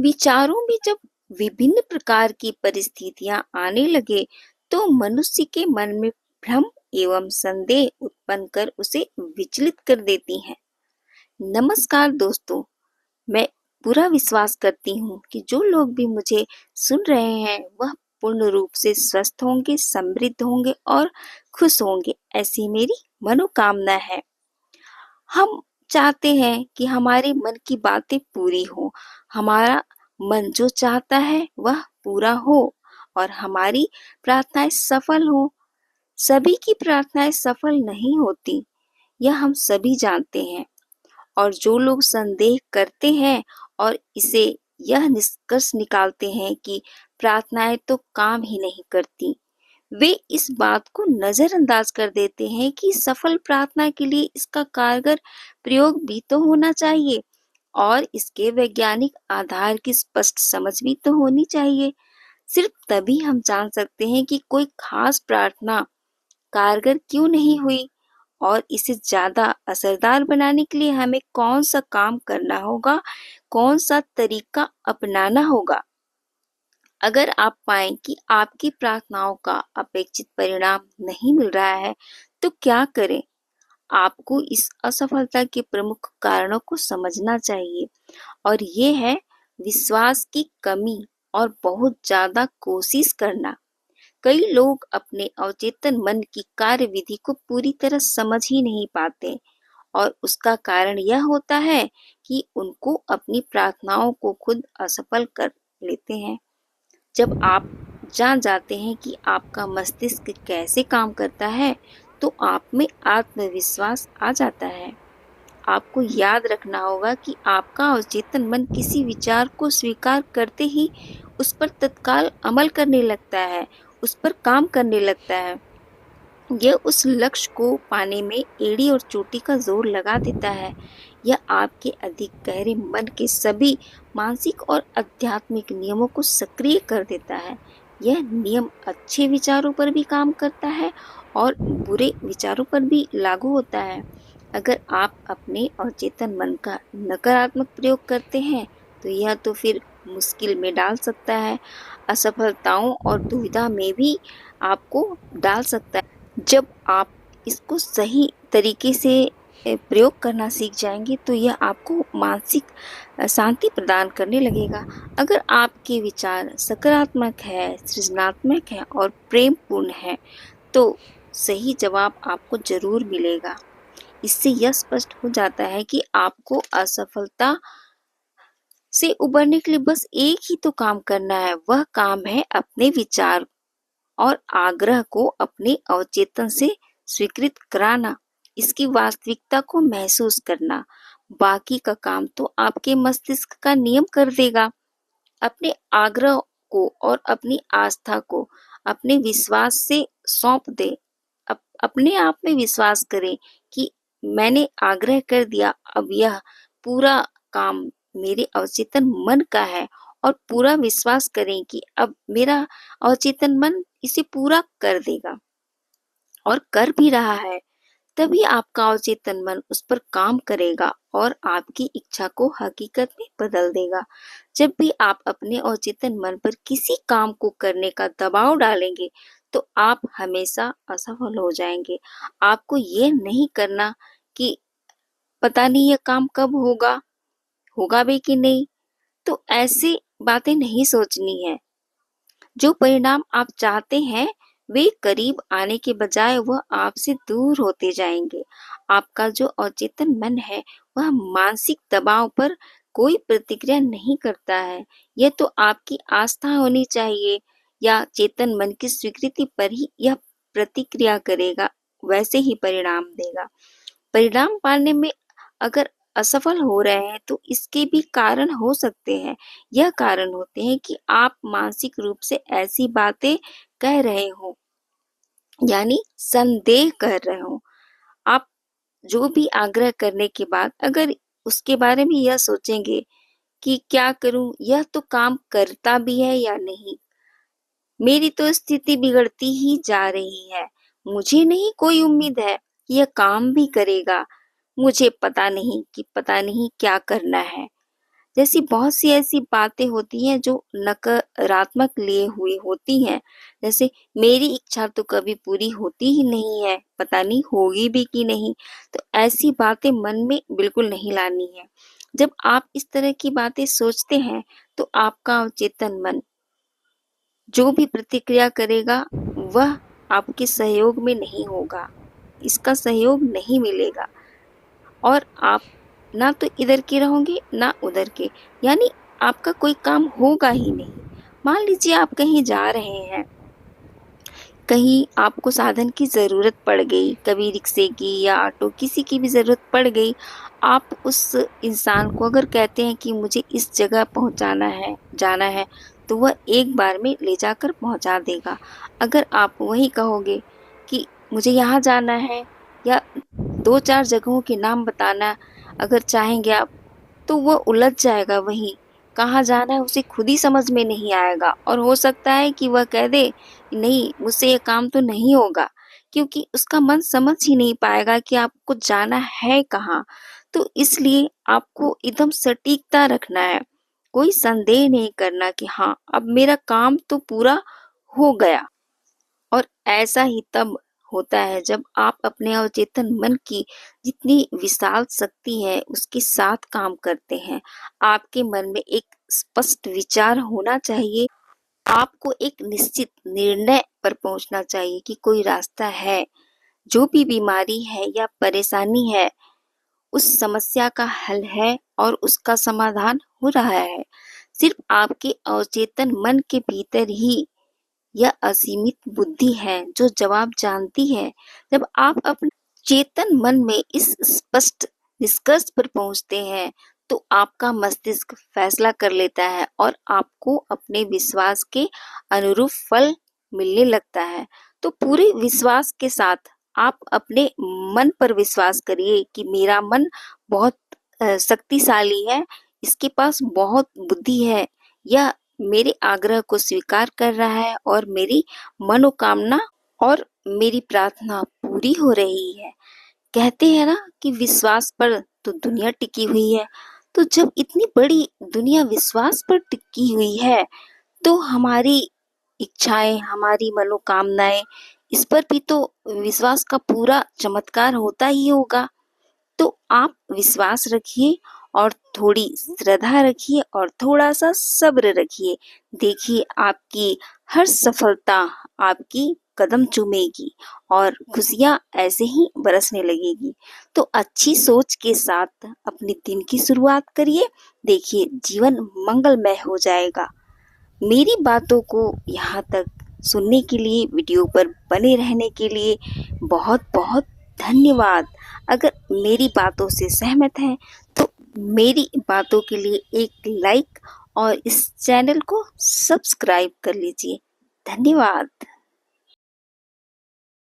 विचारों में जब विभिन्न प्रकार की परिस्थितियां आने लगे तो मनुष्य के मन में भ्रम एवं संदेह उत्पन्न कर उसे विचलित कर देती हैं। नमस्कार दोस्तों, मैं पूरा विश्वास करती हूँ कि जो लोग भी मुझे सुन रहे हैं वह पूर्ण रूप से स्वस्थ होंगे, समृद्ध होंगे और खुश होंगे, ऐसी मेरी मनोकामना है। हम चाहते हैं कि हमारे मन की बातें पूरी हो, हमारा मन जो चाहता है वह पूरा हो और हमारी प्रार्थनाएं सफल हो। सभी की प्रार्थनाएं सफल नहीं होती, यह हम सभी जानते हैं। और जो लोग संदेह करते हैं और इसे यह निष्कर्ष निकालते हैं कि प्रार्थनाएं तो काम ही नहीं करती, वे इस बात को नजरअंदाज कर देते हैं कि सफल प्रार्थना के लिए इसका कारगर प्रयोग भी तो होना चाहिए और इसके वैज्ञानिक आधार की स्पष्ट समझ भी तो होनी चाहिए। सिर्फ तभी हम जान सकते हैं कि कोई खास प्रार्थना कारगर क्यों नहीं हुई और इसे ज्यादा असरदार बनाने के लिए हमें कौन सा काम करना होगा, कौन सा तरीका अपनाना होगा। अगर आप पाएं कि आपकी प्रार्थनाओं का अपेक्षित परिणाम नहीं मिल रहा है, तो क्या करें? आपको इस असफलता के प्रमुख कारणों को समझना चाहिए और ये है विश्वास की कमी और बहुत ज्यादा कोशिश करना। कई लोग अपने अवचेतन मन की कार्यविधि को पूरी तरह समझ ही नहीं पाते और उसका कारण यह होता है कि उनको अपनी प्रार्थनाओं को खुद असफल कर लेते हैं। जब आप जान जाते हैं कि आपका मस्तिष्क कैसे काम करता है, तो आप में आत्मविश्वास आ जाता है। आपको याद रखना होगा कि आपका अवचेतन मन किसी विचार को स्वीकार करते ही उस पर तत्काल अमल करने लगता है, उस पर काम करने लगता है। यह उस लक्ष्य को पाने में एड़ी और चोटी का जोर लगा देता है। यह आपके अधिक गहरे मन के सभी मानसिक और आध्यात्मिक नियमों को सक्रिय कर देता है। यह नियम अच्छे विचारों पर भी काम करता है और बुरे विचारों पर भी लागू होता है। अगर आप अपने अवचेतन मन का नकारात्मक प्रयोग करते हैं, तो यह तो फिर मुश्किल में डाल सकता है, असफलताओं और दुविधा में भी आपको डाल सकता है। जब आप इसको सही तरीके से प्रयोग करना सीख जाएंगे तो यह आपको मानसिक शांति प्रदान करने लगेगा। अगर आपके विचार सकारात्मक है, सृजनात्मक है और प्रेमपूर्ण है, तो सही जवाब आपको जरूर मिलेगा। इससे यह स्पष्ट हो जाता है कि आपको असफलता से उबरने के लिए बस एक ही तो काम करना है। वह काम है अपने विचार और आग्रह को अपने अवचेतन से स्वीकृत कराना, इसकी वास्तविकता को महसूस करना। बाकी का काम तो आपके मस्तिष्क का नियम कर देगा। अपने आग्रह को और अपनी आस्था को अपने विश्वास से सौंप दे। अपने आप में विश्वास करें कि मैंने आग्रह कर दिया, अब यह पूरा काम मेरे अवचेतन मन का है और पूरा विश्वास करें कि अब मेरा अवचेतन मन इसे पूरा कर देगा और कर भी रहा है। तभी आपका अवचेतन मन उस पर काम करेगा और आपकी इच्छा को हकीकत में बदल देगा। जब भी आप अपने अवचेतन मन पर किसी काम को करने का दबाव डालेंगे, तो आप हमेशा असफल हो जाएंगे। आपको ये नहीं करना कि पता नहीं यह काम कब होगा, होगा भी कि नहीं। तो ऐसी बातें नहीं सोचनी है। जो परिणाम आप चाहते हैं वे करीब आने के बजाय वह आपसे दूर होते जाएंगे। आपका जो अवचेतन मन है वह मानसिक दबाव पर कोई प्रतिक्रिया नहीं करता है। यह तो आपकी आस्था होनी चाहिए या चेतन मन की स्वीकृति पर ही यह प्रतिक्रिया करेगा, वैसे ही परिणाम देगा। परिणाम पाने में अगर असफल हो रहे हैं तो इसके भी कारण हो सकते हैं। यह कारण होते हैं कि आप मानसिक रूप से ऐसी बातें कह रहे हो, यानी संदेह कर रहे हो। आप जो भी आग्रह करने के बाद अगर उसके बारे में यह सोचेंगे कि क्या करूं, यह तो काम करता भी है या नहीं, मेरी तो स्थिति बिगड़ती ही जा रही है, मुझे नहीं कोई उम्मीद है कि यह काम भी करेगा, मुझे पता नहीं कि पता नहीं क्या करना है। जैसी बहुत सी ऐसी बातें होती हैं जो नकारात्मक लिए हुए होती हैं। जैसे मेरी इच्छा तो कभी पूरी होती ही नहीं है, पता नहीं होगी भी कि नहीं। तो ऐसी बातें मन में बिल्कुल नहीं लानी है। जब आप इस तरह की बातें सोचते हैं तो आपका अवचेतन मन जो भी प्रतिक्रिया करेगा वह आपके सहयोग में नहीं होगा, इसका सहयोग नहीं मिलेगा और आप ना तो इधर के रहोगे ना उधर के, यानी आपका कोई काम होगा ही नहीं। मान लीजिए आप कहीं जा रहे हैं, कहीं आपको साधन की ज़रूरत पड़ गई, कभी रिक्शे की या ऑटो किसी की भी ज़रूरत पड़ गई। आप उस इंसान को अगर कहते हैं कि मुझे इस जगह पहुंचाना है, जाना है, तो वह एक बार में ले जाकर पहुंचा देगा। अगर आप वही कहोगे कि मुझे यहाँ जाना है या 2-4 जगहों के नाम बताना अगर चाहेंगे आप, तो वह उलझ जाएगा वहीं, कहाँ जाना है उसे खुद ही समझ में नहीं आएगा और हो सकता है कि वह कह दे, नहीं मुझसे ये काम तो नहीं होगा, क्योंकि उसका मन समझ ही नहीं पाएगा कि आपको जाना है कहाँ। तो इसलिए आपको एकदम सटीकता रखना है, कोई संदेह नहीं करना कि हाँ, अब मेरा काम तो पूरा हो गया। और ऐसा ही तब होता है जब आप अपने अवचेतन मन की जितनी विशाल शक्ति है उसके साथ काम करते हैं। आपके मन में एक स्पष्ट विचार होना चाहिए, आपको एक निश्चित निर्णय पर पहुंचना चाहिए कि कोई रास्ता है। जो भी बीमारी है या परेशानी है, उस समस्या का हल है और उसका समाधान हो रहा है। सिर्फ आपके अवचेतन मन के भीतर ही यह असीमित बुद्धि है जो जवाब जानती है। जब आप अपने चेतन मन में इस स्पष्ट निष्कर्ष पर पहुंचते हैं, तो आपका मस्तिष्क फैसला कर लेता है और आपको अपने विश्वास के अनुरूप फल मिलने लगता है। तो पूरे विश्वास के साथ आप अपने मन पर विश्वास करिए कि मेरा मन बहुत शक्तिशाली है, इसके पास बहुत बुद्धि है, यह मेरे आग्रह को स्वीकार कर रहा है और मेरी मनोकामना और मेरी प्रार्थना पूरी हो रही है। कहते हैं ना कि विश्वास पर तो दुनिया टिकी हुई है। तो जब इतनी बड़ी दुनिया विश्वास पर टिकी हुई है, तो हमारी इच्छाएं, हमारी मनोकामनाएं, इस पर भी तो विश्वास का पूरा चमत्कार होता ही होगा। तो आप विश्वास रखिए और थोड़ी श्रद्धा रखिए और थोड़ा सा सब्र रखिए। देखिए आपकी हर सफलता आपकी कदम चूमेगी और खुशियां ऐसे ही बरसने लगेगी। तो अच्छी सोच के साथ अपने दिन की शुरुआत करिए, देखिए जीवन मंगलमय हो जाएगा। मेरी बातों को यहाँ तक सुनने के लिए, वीडियो पर बने रहने के लिए बहुत बहुत धन्यवाद। अगर मेरी बातों से सहमत हैं तो मेरी बातों के लिए एक लाइक और इस चैनल को सब्सक्राइब कर लीजिए। धन्यवाद।